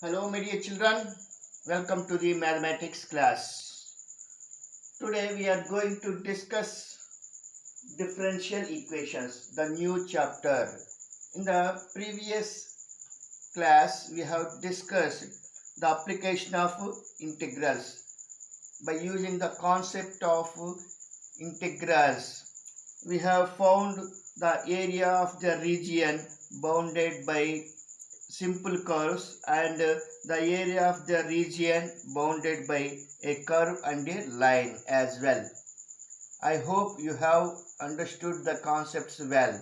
Hello, my dear children. Welcome to the mathematics class. Today we are going to discuss differential equations, the new chapter. In the previous class, we have discussed the application of integrals by using the concept of integrals. We have found the area of the region bounded by simple curves and the area of the region bounded by a curve and a line as well. I hope you have understood the concepts well.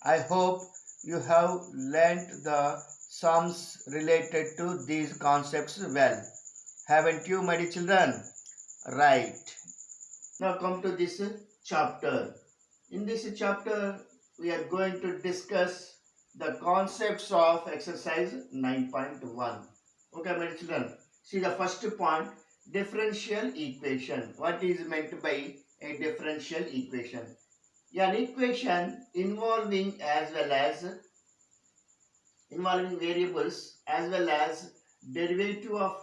I hope you have learnt the sums related to these concepts well. Haven't you, my dear children? Right. Now come to this chapter. In this chapter, we are going to discuss the concepts of exercise 9.1. Okay, my children. See the first point, differential equation. What is meant by a differential equation? An equation involving variables as well as derivative of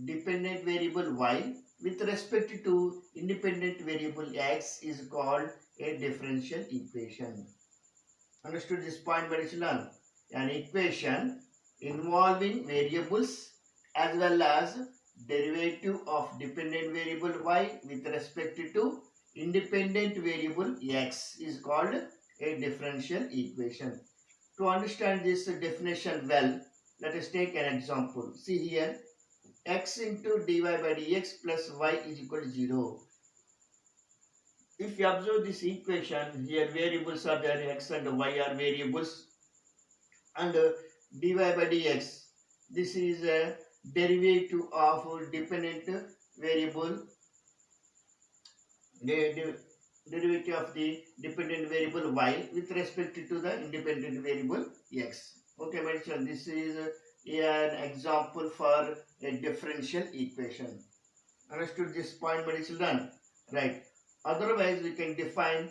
dependent variable y with respect to independent variable x is called a differential equation. Understood this point, my children? An equation involving variables as well as derivative of dependent variable y with respect to independent variable x is called a differential equation. To understand this definition well, let us take an example. See here, x into dy by dx plus y is equal to 0. If you observe this equation, here variables are there, x and y are variables, and dy by dx, this is a derivative of dependent variable, derivative of the dependent variable y with respect to the independent variable x. Okay, my children, this is an example for a differential equation. Understood this point, my children? Right. Otherwise, we can define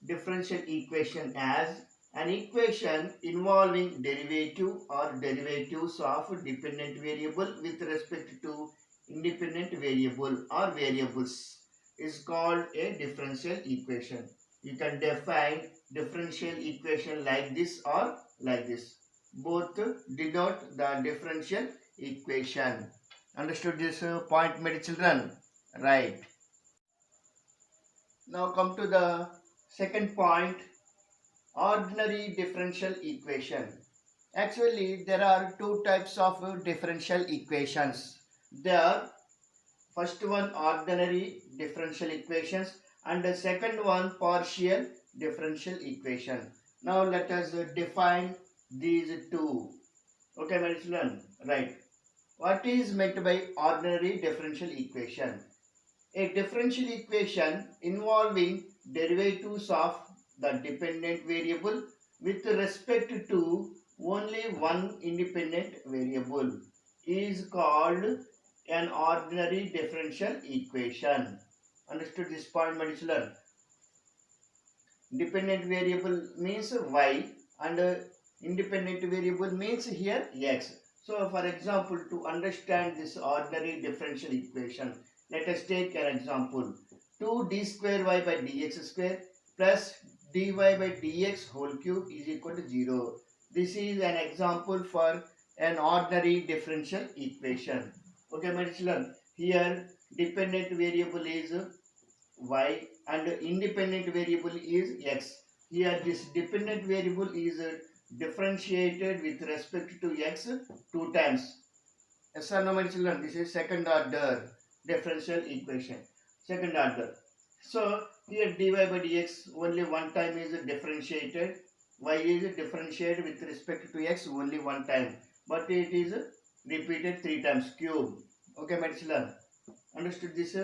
differential equation as an equation involving derivative or derivatives of dependent variable with respect to independent variable or variables is called a differential equation. You can define differential equation like this or like this. Both denote the differential equation. Understood this point, my children? Right. Now come to the second point, ordinary differential equation. Actually, there are two types of differential equations. They are first one ordinary differential equations and the second one partial differential equation. Now let us define these two. Okay, my children? Right. What is meant by ordinary differential equation? A differential equation involving derivatives of the dependent variable with respect to only one independent variable is called an ordinary differential equation. Understood this point, my children? Dependent variable means y and independent variable means here x. So for example, to understand this ordinary differential equation, let us take an example. 2d square y by dx square plus dy by dx whole cube is equal to 0. This is an example for an ordinary differential equation. Okay, my children, here dependent variable is y and independent variable is x. Here this dependent variable is differentiated with respect to x two times. Yes or no, my children? This is second order differential equation. Second order. So here dy by dx only one time is differentiated. Y is differentiated with respect to x only one time. But it is repeated three times, cube. Okay, my children? Understood this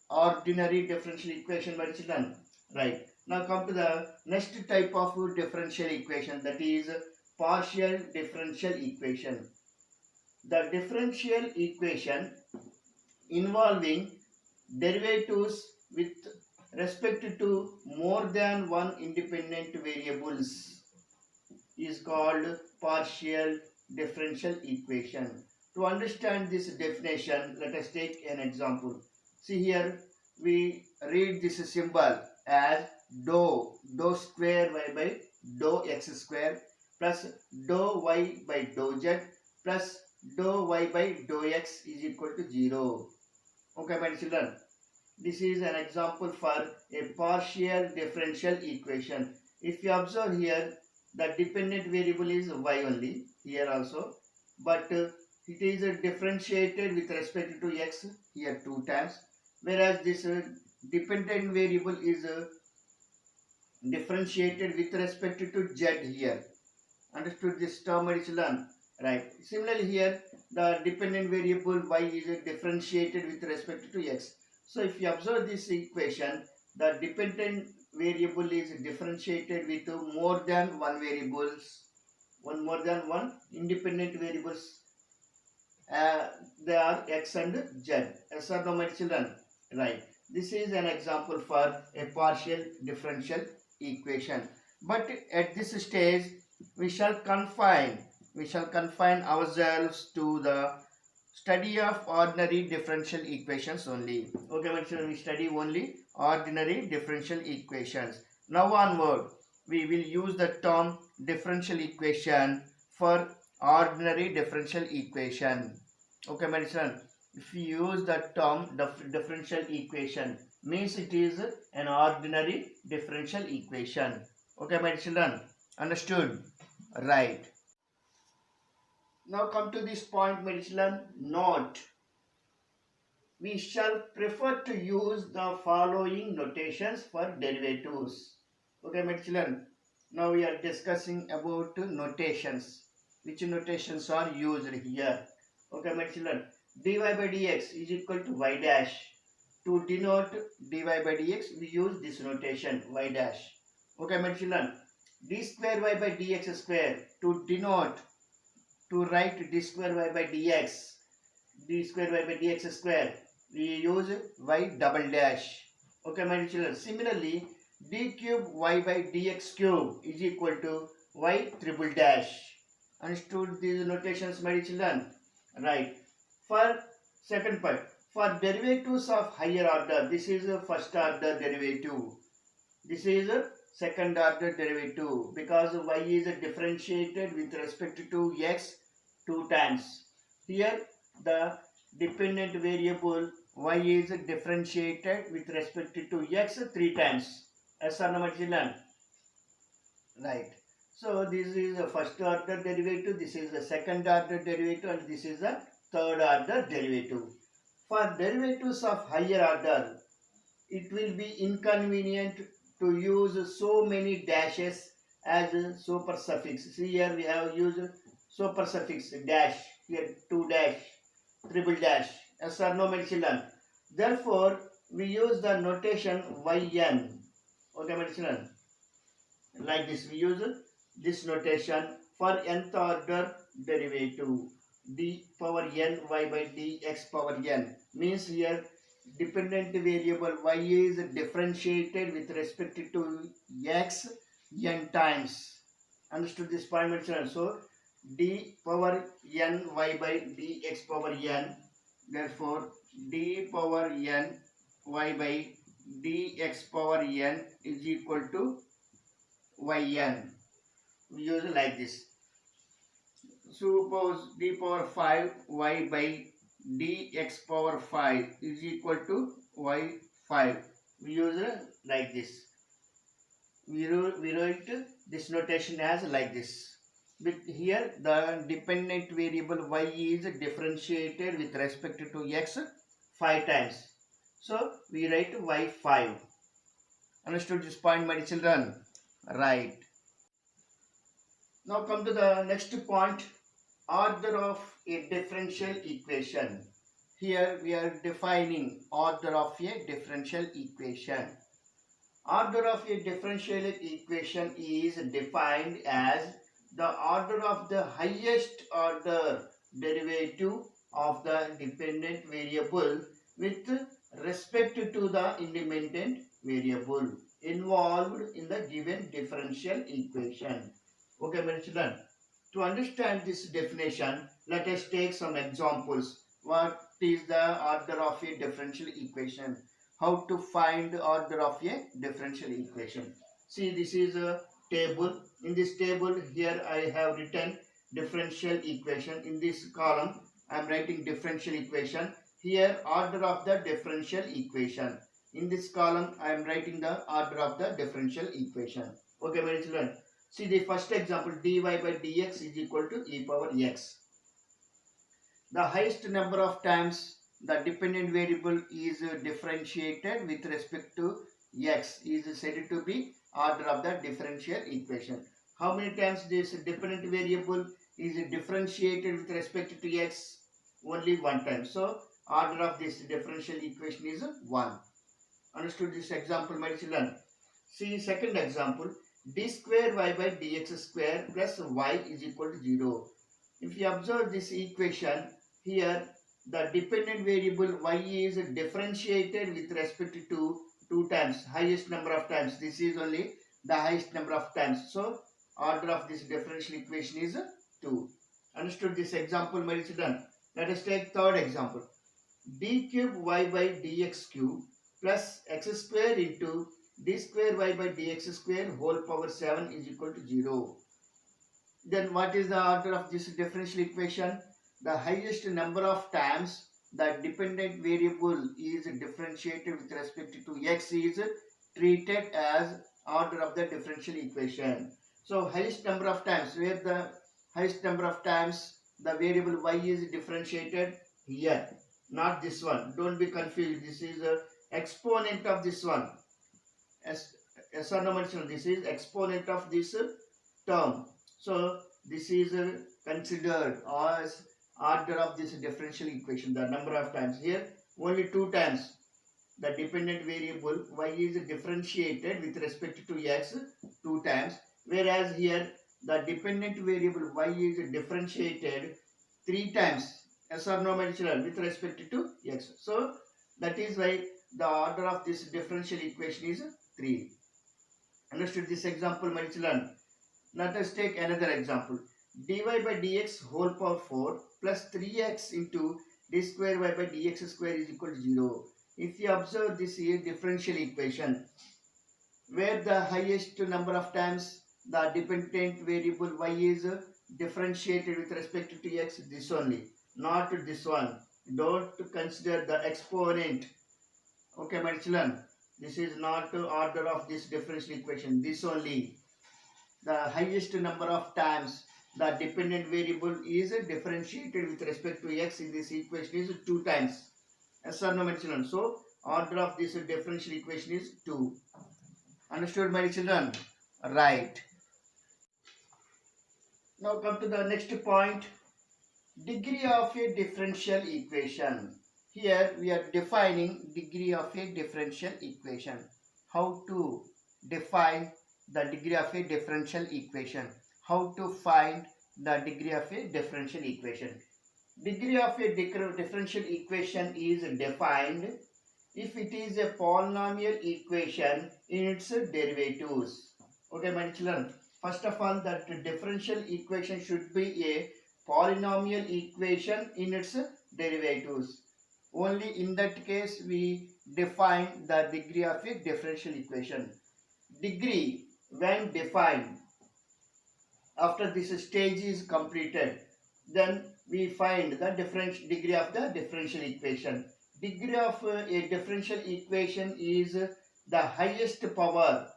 ordinary differential equation, my children? Right. Now come to the next type of differential equation, that is partial differential equation. The differential equation involving derivatives with respect to more than one independent variables is called partial differential equation. To understand this definition, let us take an example. See here, we read this symbol as dou square y by dou x square plus dou y by dou z plus dou y by dou x is equal to 0. Okay, my children. This is an example for a partial differential equation. If you observe here, the dependent variable is y only, here also, but it is differentiated with respect to x here 2 times, whereas this dependent variable is differentiated with respect to z here. Understood this term, my children? Right. Similarly here, the dependent variable y is differentiated with respect to x. So if you observe this equation, the dependent variable is differentiated with more than one variables, more than one independent variables. They are x and z. Yes or no, my children? Right. This is an example for a partial differential equation. But at this stage, we shall confine ourselves to the study of ordinary differential equations only. Okay, my children, we study only ordinary differential equations. Now onward, we will use the term differential equation for ordinary differential equation. Okay, my children, if we use the term differential equation, means it is an ordinary differential equation. Okay, my children, understood? Right. Now come to this point, my children. Note, we shall prefer to use the following notations for derivatives. Okay, my children. Now we are discussing about notations. Which notations are used here? Okay, my children. Dy by dx is equal to y dash. To denote dy by dx, we use this notation y dash. Okay, my children. D square y by dx square. To write d square y by dx, d square y by dx square, we use y double dash. Okay, my children. Similarly, d cube y by dx cube is equal to y triple dash. Understood these notations, my children? Right. For second part, for derivatives of higher order, this is a first order derivative. This is a second order derivative because y is differentiated with respect to x 2 times. Here the dependent variable y is differentiated with respect to x 3 times. Yes or no, children? Right. So this is a first order derivative, this is a second order derivative, and this is a third order derivative. For derivatives of higher order, it will be inconvenient to use so many dashes as a super suffix. See here we have used super suffix dash, here 2 dash, triple dash. Yes or no, my children? Therefore, we use the notation yn. Okay, my children? Like this, we use this notation for nth order derivative. D power n y by dx power n means here dependent variable y is differentiated with respect to x n times. Understood this point, my children? So d power n y by dx power n, therefore d power n y by dx power n is equal to yn. We use it like this. Suppose d power 5 y by dx power 5 is equal to y5. We use it like this. We write this notation as like this. But here the dependent variable y is differentiated with respect to x 5 times. So we write y5. Understood this point, my children? Right. Now come to the next point, order of a differential equation. Here we are defining order of a differential equation. Order of a differential equation is defined as the order of the highest order derivative of the dependent variable with respect to the independent variable involved in the given differential equation. Okay, my children. To understand this definition, let us take some examples. What is the order of a differential equation? How to find the order of a differential equation? See, this is a table. In this table, here I have written differential equation. In this column, I am writing differential equation. Here, order of the differential equation. In this column, I am writing the order of the differential equation. Okay, my children. See the first example, dy by dx is equal to e power x. The highest number of times the dependent variable is differentiated with respect to x is said to be order of the differential equation. How many times this dependent variable is differentiated with respect to x? Only one time. So order of this differential equation is 1. Understood this example, my children? See second example, d square y by dx square plus y is equal to 0. If you observe this equation, here the dependent variable y is differentiated with respect to 2 times, highest number of times. This is only the highest number of times. So order of this differential equation is 2. Understood this example, my children? Let us take third example. D cube y by dx cube plus x square into d square y by dx square whole power 7 is equal to 0. Then what is the order of this differential equation? The highest number of times the dependent variable is differentiated with respect to x is treated as order of the differential equation. So highest number of times, where the highest number of times the variable y is differentiated? Here, not this one. Don't be confused. This is a exponent of this one. As or no mention, this is exponent of this term. So this is considered as order of this differential equation. The number of times here, only 2 times the dependent variable y is differentiated with respect to x 2 times, whereas here the dependent variable y is differentiated 3 times, as or no, my children, with respect to x. So that is why the order of this differential equation is 3. Understood this example, my children? Let us take another example. dy by dx whole power 4 plus 3x into d square y by dx square is equal to 0. If you observe this here differential equation, where the highest number of times the dependent variable y is differentiated with respect to x, this only, not this one. Don't consider the exponent. Okay, my children, this is not order of this differential equation. This only, the highest number of times the dependent variable is differentiated with respect to x in this equation is 2 times. Yes or no, my children? So order of this differential equation is 2. Understood, my children? Right. Now come to the next point. Degree of a differential equation. Here we are defining degree of a differential equation. How to define the degree of a differential equation? How to find the degree of a differential equation? Degree of a differential equation is defined if it is a polynomial equation in its derivatives. Okay, my children. First of all, that differential equation should be a polynomial equation in its derivatives. Only in that case we define the degree of a differential equation. Degree, when defined, after this stage is completed, then we find the degree of the differential equation. Degree of a differential equation is the highest power,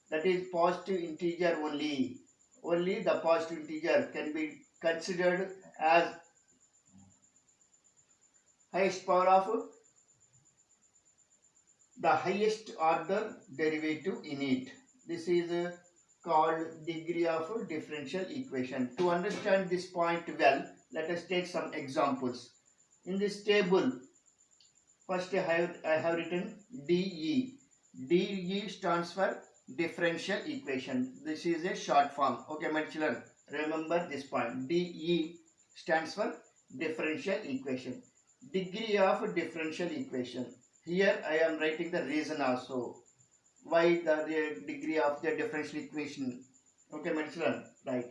that is positive integer only. Only the positive integer can be considered as highest power of the highest order derivative in it. This is called degree of differential equation. To understand this point well, let us take some examples. In this table, first I have written DE. DE stands for differential equation. This is a short form. Okay, my children, remember this point. DE stands for differential equation. Degree of differential equation. Here I am writing the reason also. Why the degree of the differential equation. Okay, my children, right.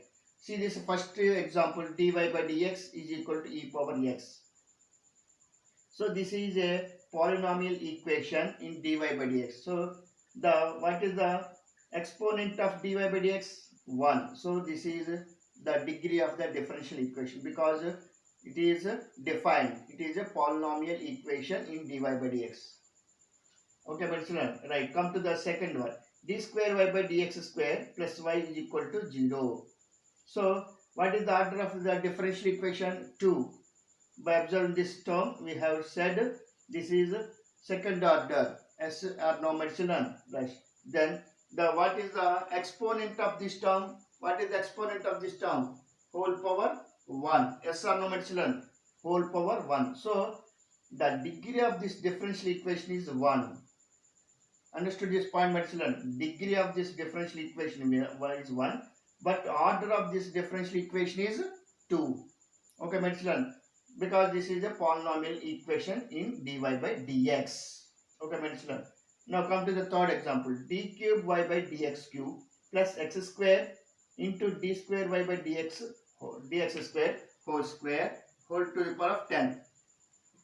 See this first example, dy by dx is equal to e power x. So this is a polynomial equation in dy by dx. So what is the exponent of dy by dx? 1. So this is the degree of the differential equation because it is defined. It is a polynomial equation in dy by dx. Okay, but right. Come to the second one. D square y by dx square plus y is equal to 0. So what is the order of the differential equation? 2. By observing this term, we have said this is second order as or normal children. Right. Then what is the exponent of this term? What is the exponent of this term? Whole power 1. Yes or no, children? Whole power 1. So the degree of this differential equation is 1. Understood this point, my children? Degree of this differential equation is 1, but order of this differential equation is 2. Okay, my children? Because this is a polynomial equation in dy by dx. Okay, my children? Now come to the third example. D cube y by dx cube plus x square into d square y by dx square whole square whole to the power of 10.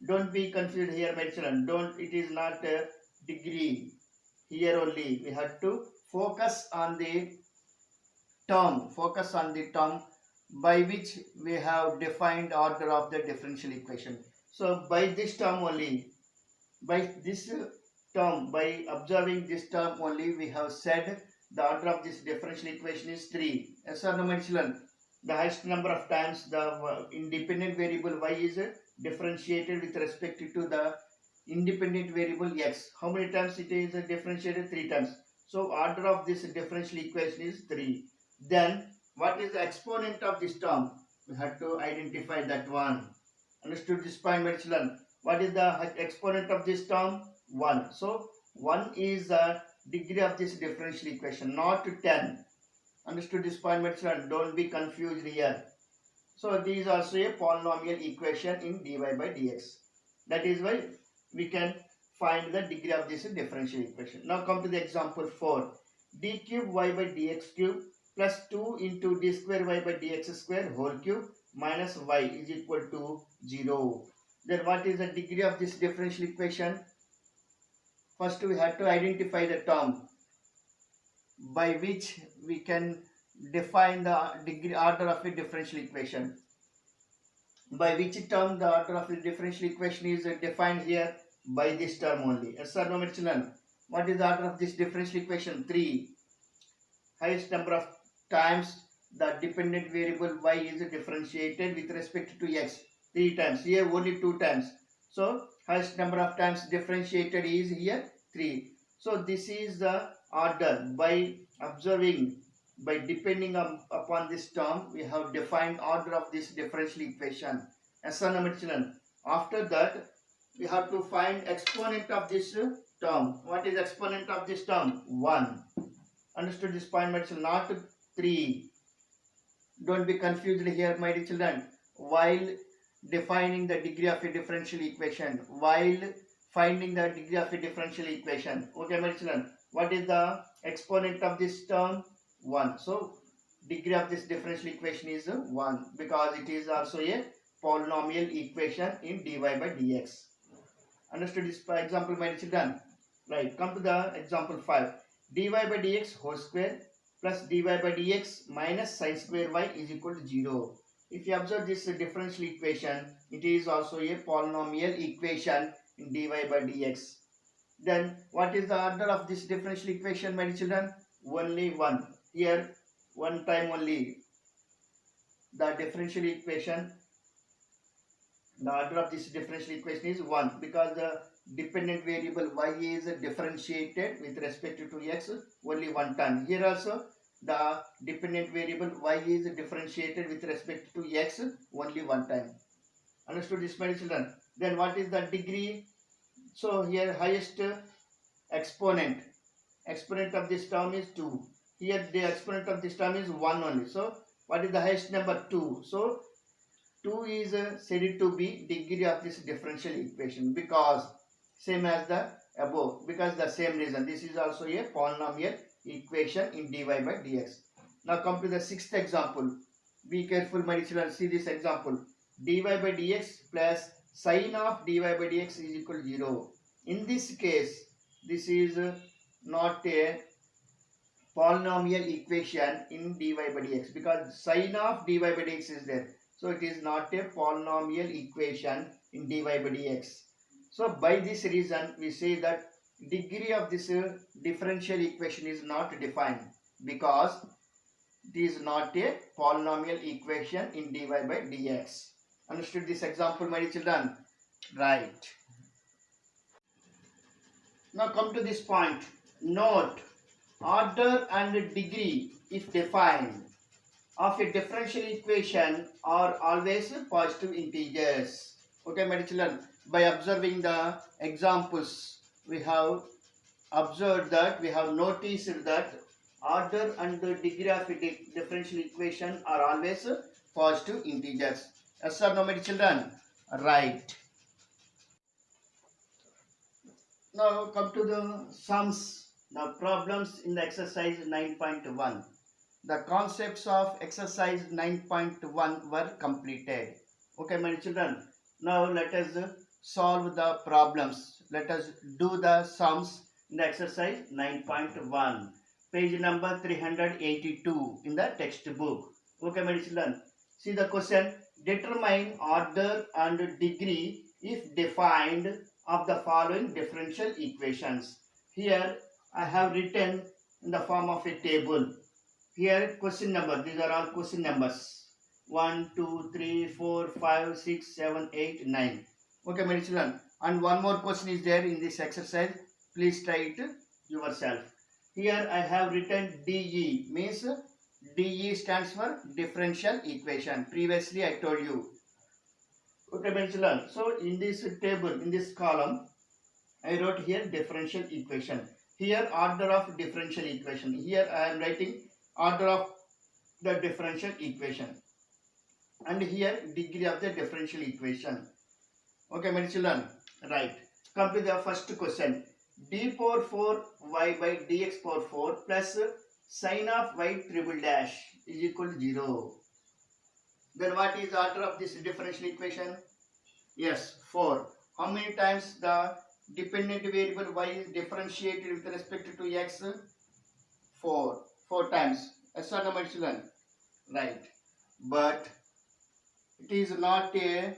Don't be confused here, my children. It is not a degree. Here only we have to focus on the term by which we have defined order of the differential equation. So by this term only, by observing this term only, we have said the order of this differential equation is 3. Yes or no, my children? The highest number of times the independent variable y is differentiated with respect to the independent variable x. How many times it is differentiated? 3 times. So order of this differential equation is 3. Then what is the exponent of this term? We have to identify that one. Understood this point, my children? What is the exponent of this term? 1. So 1 is the degree of this differential equation, not 10. Understood this point, my children? Don't be confused here. So this is also a polynomial equation in dy by dx. That is why we can find the degree of this differential equation. Now come to the example 4. D cube y by dx cube plus 2 into d square y by dx square whole cube minus y is equal to 0. Then what is the degree of this differential equation? First we have to identify the term by which we can define the degree order of a differential equation. By which term the order of the differential equation is defined here? By this term only. Yes or no, my children? What is the order of this differential equation? 3. Highest number of times the dependent variable y is differentiated with respect to x. 3 times. Here only 2 times. So highest number of times differentiated is here 3. So this is the order. By depending upon this term, we have defined order of this differential equation. Yes or no, my children? After that, we have to find exponent of this term. What is exponent of this term? 1. Understood this point, my children? Not 3. Don't be confused here, my dear children. While defining the degree of a differential equation, while finding the degree of a differential equation. Okay, my children? What is the exponent of this term? 1. So degree of this differential equation is 1 because it is also a polynomial equation in dy by dx. Understood this example, my children? Right. Come to the example 5. Dy by dx whole square plus dy by dx minus sin square y is equal to 0. If you observe this differential equation, it is also a polynomial equation in dy by dx. Then what is the order of this differential equation, my children? Only 1. Here one time only the differential equation, the order of this differential equation is 1 because the dependent variable y is differentiated with respect to x only one time. Here also the dependent variable y is differentiated with respect to x only one time. Understood this, my children? Then what is the degree? So here highest exponent of this term is 2. Here the exponent of this term is 1 only. So what is the highest number? 2. So 2 is said to be degree of this differential equation because same as the above, because the same reason. This is also a polynomial equation in dy by dx. Now come to the sixth example. Be careful, my children. See this example. Dy by dx plus sine of dy by dx is equal to 0. In this case, this is not a polynomial equation in dy by dx because sine of dy by dx is there. So it is not a polynomial equation in dy by dx. So by this reason we say that degree of this differential equation is not defined because it is not a polynomial equation in dy by dx. Understood this example, my children? Right. Now come to this point. Note, order and degree, if defined, of a differential equation are always positive integers. Okay, my children, by observing the examples, we have observed that, we have noticed that order and the degree of a differential equation are always positive integers. Yes or no, my children? Right. Now come to the sums, the problems in the exercise 9.1. The concepts of exercise 9.1 were completed. Okay, my children. Now let us solve the problems. Let us do the sums in the exercise 9.1. Page number 382 in the textbook. Okay, my children. See the question. Determine order and degree if defined of the following differential equations. Here I have written in the form of a table. Here question number, these are all question numbers. 1, 2, 3, 4, 5, 6, 7, 8, 9. Okay, my children. And one more question is there in this exercise. Please try it yourself. Here I have written DE, means DE stands for differential equation. Previously I told you. Okay, my children. So in this table, in this column, I wrote here differential equation. Here order of differential equation. Here I am writing order of the differential equation. And here degree of the differential equation. Okay, my children. Right. Come to the first question. D power 4 y by dx power 4 plus sine of y triple dash is equal to 0. Then what is the order of this differential equation? Yes, 4. How many times the dependent variable y is differentiated with respect to x? 4. 4 times. Yes or no, my children? Right. But it is not a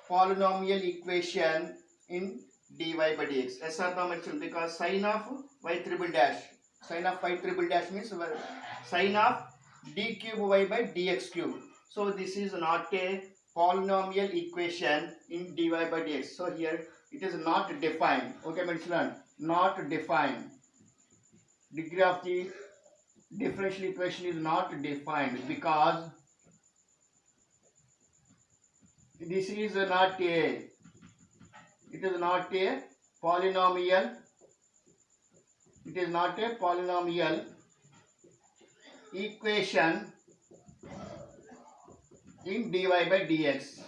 polynomial equation in dy by dx. Yes or no, my children? Because sine of y triple dash. Sine of y triple dash means sine of d cube y by dx cube. So this is not a polynomial equation in dy by dx. So here it is not defined. Okay, my children? Not defined. Degree of the differential equation is not defined because this is not a, it is not a polynomial, it is not a polynomial equation in dy by dx.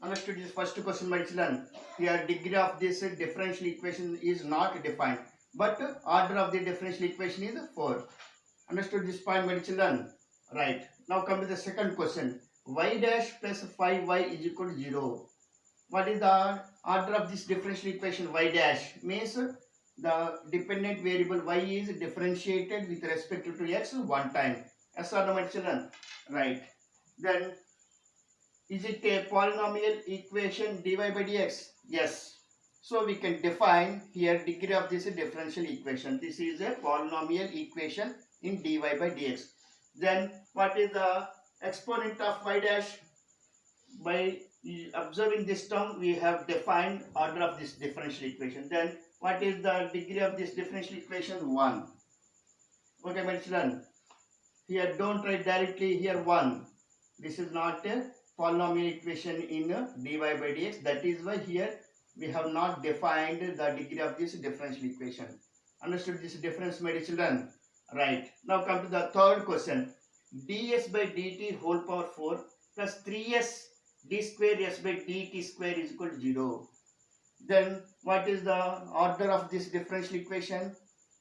Understood this first question, my children? Here degree of this differential equation is not defined, but order of the differential equation is 4. Understood this point, my children? Right. Now come to the second question. Y dash plus 5y is equal to 0. What is the order of this differential equation? Y dash means the dependent variable y is differentiated with respect to x one time. Yes or no, my children? Right. Then is it a polynomial equation dy by dx? Yes. So we can define here degree of this differential equation. This is a polynomial equation in dy by dx. Then what is the exponent of y dash? By observing this term, we have defined order of this differential equation. Then what is the degree of this differential equation? 1. Okay, my children. Here don't write directly here 1. This is not a polynomial equation in dy by dx. That is why here we have not defined the degree of this differential equation. Understood this difference, my children? Right. Now come to the third question. ds by dt whole power 4 plus 3s d square s by dt square is equal to 0. Then what is the order of this differential equation?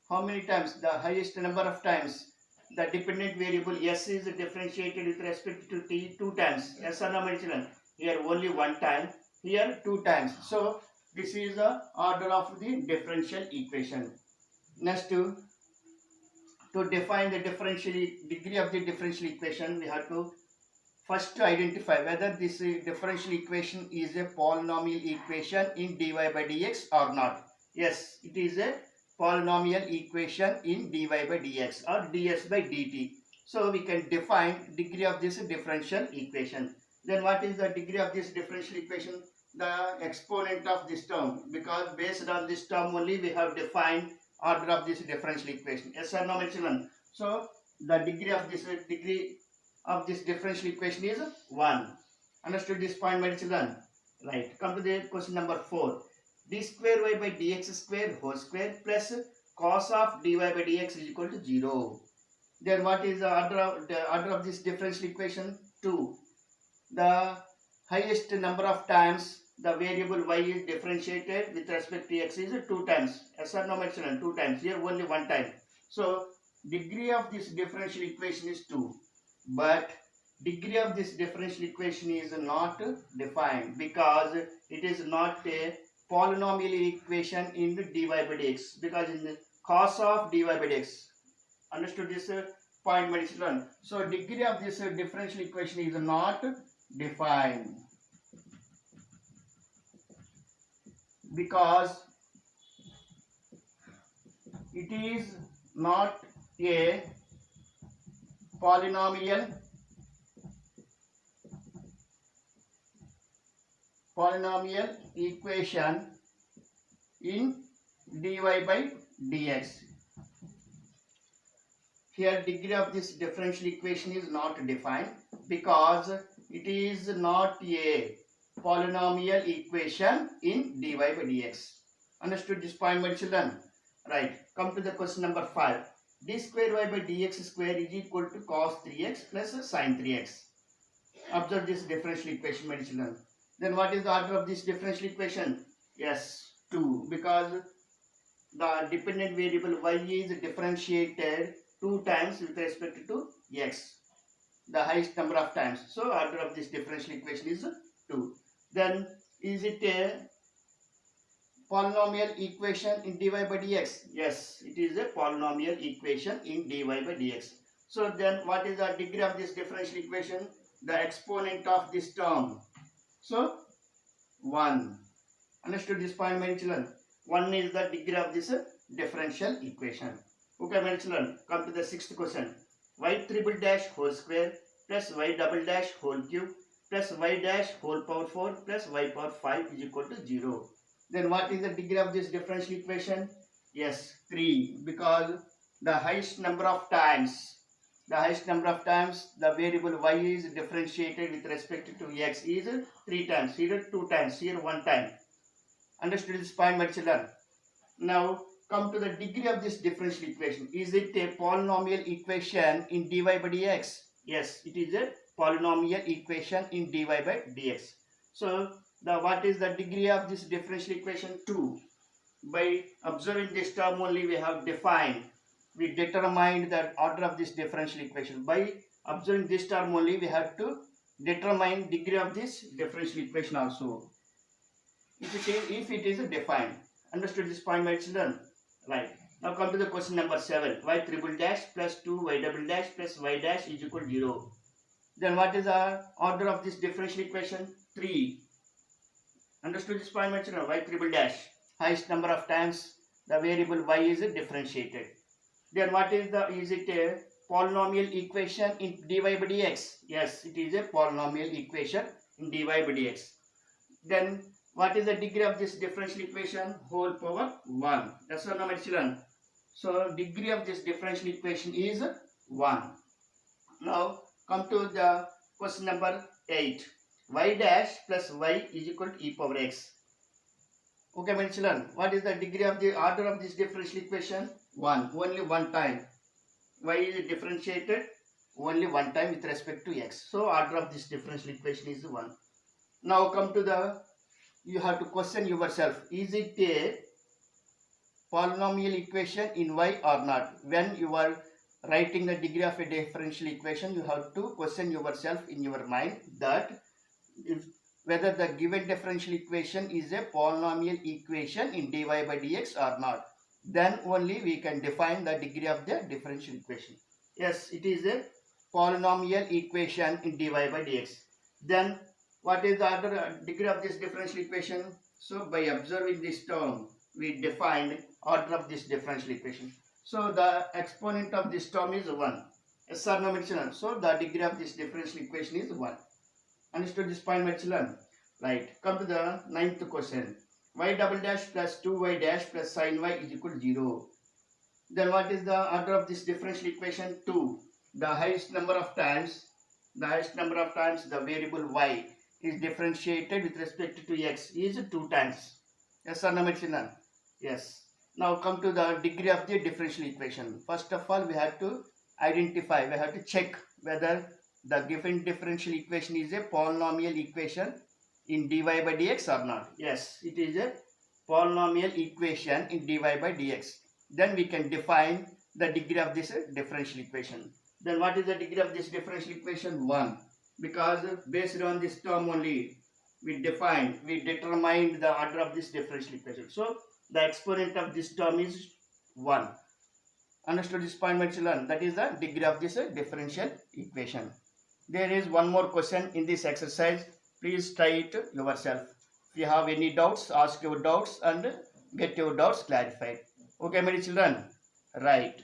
How many times? The highest number of times. the dependent variable s is differentiated with respect to t two times. Yes or no, my children? Here only one time, here two times. So this is the order of the differential equation. Next, to define the differential degree of the differential equation, we have to first identify whether this differential equation is a polynomial equation in dy by dx or not. Yes, it is a polynomial equation in dy by dx or ds by dt. So we can define degree of this differential equation. Then what is the degree of this differential equation? The exponent of this term, because based on this term only we have defined order of this differential equation. Yes or no, my children? So the degree of this differential equation is 1. Understood this point, my children? Right. Come to the question number 4. D square y by dx square whole square plus cos of dy by dx is equal to 0. Then what is the order of this differential equation? 2. The highest number of times the variable y is differentiated with respect to x is 2 times. Yes or no, my children? 2 times. Here only 1 time. So degree of this differential equation is 2. But degree of this differential equation is not defined because it is not a polynomial equation in the dy by dx, because in the cos of dy by dx. Understood this point, my children? So degree of this differential equation is not defined because it is not a polynomial equation in dy by dx. Here degree of this differential equation is not defined because it is not a polynomial equation in dy by dx. Understood this point, my children? Right. Come to the question number 5. D square y by dx square is equal to cos 3x plus sin 3x. Observe this differential equation, my children. Then what is the order of this differential equation? Yes, 2, because the dependent variable y is differentiated 2 times with respect to x, the highest number of times. So order of this differential equation is 2. Then is it a polynomial equation in dy by dx? Yes, it is a polynomial equation in dy by dx. So then what is the degree of this differential equation? The exponent of this term. So 1. Understood this point, my children? 1 is the degree of this differential equation. Okay, my children, come to the 6th question. Y triple dash whole square plus y double dash whole cube plus y dash whole power 4 plus y power 5 is equal to 0. Then what is the degree of this differential equation? Yes, 3, because the highest number of times the variable y is differentiated with respect to x is 3 times, here 2 times, here 1 time. Understood this point, my children? Now come to the degree of this differential equation. Is it a polynomial equation in dy by dx? Yes, it is a polynomial equation in dy by dx. So what is the degree of this differential equation? 2. By observing this term only we determined the order of this differential equation. By observing this term only we have to determine degree of this differential equation also, if it is defined. Understood this point, my children? Right. Now come to the question number 7. Y triple dash plus 2 y double dash plus y dash is equal to 0. Then what is the order of this differential equation? 3. Understood this point, my children? Y triple dash. Highest number of times the variable y is differentiated. Then what is it a polynomial equation in dy by dx? Yes, it is a polynomial equation in dy by dx. Then what is the degree of this differential equation? Whole power 1. That's what, my children. So degree of this differential equation is 1. Now come to the question number 8. Y dash plus y is equal to e power x. Okay, my children. What is the degree of the order of this differential equation? 1. Only 1 time. Y is differentiated only 1 time with respect to x. So order of this differential equation is 1. Now come to you have to question yourself. Is it a polynomial equation in y or not? When you are writing the degree of a differential equation, you have to question yourself in your mind that if whether the given differential equation is a polynomial equation in dy by dx or not. Then only we can define the degree of the differential equation. Yes, it is a polynomial equation in dy by dx. Then what is the other degree of this differential equation? So by observing this term, we defined order of this differential equation. So the exponent of this term is 1. Yes or no, children? So the degree of this differential equation is 1. Understood this point, my children? Right. Come to the ninth question. Y double dash plus 2y dash plus sin y is equal to 0. Then what is the order of this differential equation? 2. The highest number of times the variable y is differentiated with respect to x is 2 times. Yes or no, my children? Yes. Now come to the degree of the differential equation. First of all, we have to check whether the given differential equation is a polynomial equation in dy by dx or not. Yes, it is a polynomial equation in dy by dx. Then we can define the degree of this differential equation. Then what is the degree of this differential equation? 1. Because based on this term only, we determined the order of this differential equation. So the exponent of this term is 1. Understood this point, my children? That is the degree of this differential equation. There is one more question in this exercise. Please try it yourself. If you have any doubts, ask your doubts and get your doubts clarified. Okay, my children? Right.